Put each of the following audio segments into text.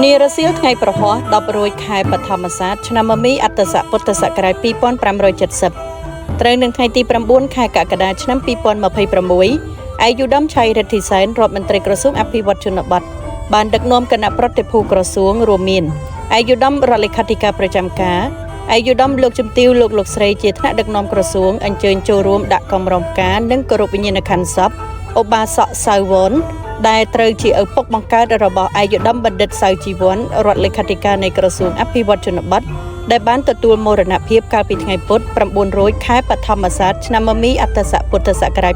នារសៀលថ្ងៃប្រហោះ10រោចខែបឋមសាទឆ្នាំមមីអត្តស័កពុទ្ធសករាជ2570ត្រូវនឹងថ្ងៃទី9ខែកក្កដាឆ្នាំ2026ឯកឧត្តមឆៃរិទ្ធិសែនរដ្ឋមន្ត្រីក្រសួងអភិវឌ្ឍជនបទបានដឹកនាំគណៈប្រតិភូក្រសួងរួមមានឯកឧត្តមរដ្ឋលេខាធិការប្រចាំការឯកឧត្តមលោកជំទាវលោកស្រីជាថ្នាក់ដឹកនាំក្រសួងអញ្ជើញចូលរួមដាក់កំរងផ្កានិងគោរពវិញ្ញាណក្ខន្ធសពឧបាសកសៅវនដែលត្រូវជាឪពុកបង្កើតរបស់ឯកឧត្តមបណ្ឌិតសៅជីវ័នរដ្ឋលេខាធិការនៃក្រសួងអភិវឌ្ឍជនបទដែលបានទទួលមរណភាពកាលពីថ្ងៃពុធ9រោចខែបឋមសាទឆ្នាំមមីអត្តស័កពុទ្ធសករាជ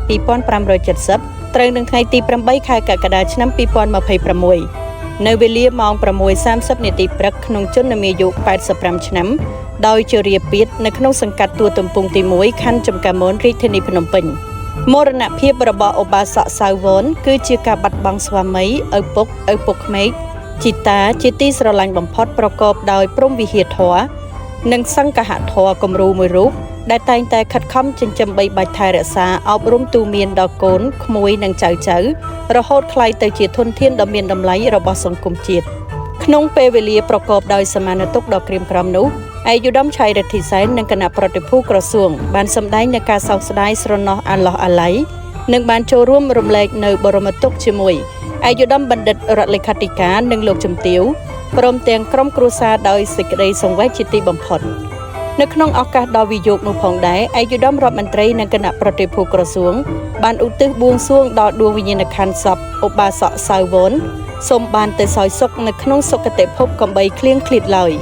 2570ត្រូវនឹងថ្ងៃទី8ខែកក្កដាឆ្នាំ2026នៅវេលាម៉ោង 6:30 នាទីព្រឹកក្នុងជនមាយុ85ឆ្នាំដោយជារាពាធនៅក្នុងសង្កាត់ទួលទំពង់ទី1ខណ្ឌចំការមនរាជធានីភ្នំពេញមរណភាពរបស់ឧបាសកសៅវនគឺជាការបាត់បង់ស្វាមីឪពុកក្មេកជីតាជាទីស្រឡាញ់បំផុតប្រកបដោយព្រហ្មវិហារធម៌និងសង្ឃហធម៌គំរូមួយរូបដែលតែងតែខិតខំចិញ្ចឹមបីបាច់ថែរក្សាអប់រំទូន្មានដល់កូនក្មួយនិងចៅរហូតក្លាយទៅជាធនធានដ៏មានតម្លៃរបស់សង្គមជាតិក្នុងពេលវេលាប្រកបដោយសមានទុក្ខដ៏ក្រៀមក្រំនោះឯកឧត្តមឆៃរិទ្ធិសែននិងគណៈប្រតិភូក្រសួងបានសម្ដែងនូវការសោកស្ដាយស្រណោះអាឡោះអាល័យនិងបានចូលរួមរំលែកនៅបរមទុក្ខជាមួយឯកឧត្តមបណ្ឌិតរដ្ឋលេខាធិការនិងលោកជំទាវព្រមទាំងក្រុមគ្រួសារដោយសេចក្តីសង្វេគជាទីបំផុតនៅក្នុងឱកាសដ៏វិយោគនោះផងដែរឯកឧត្តមរដ្ឋមន្ត្រីនិងគណៈប្រតិភូក្រសួងបានឧទ្ទិសបួងសួងដល់ដួងវិញ្ញាណក្ខន្ធសពឧបាសកសៅវនសូមបានទៅសោយសុខនៅក្នុងសុគតិភពកំបីឃ្លៀងឃ្លាតឡើយ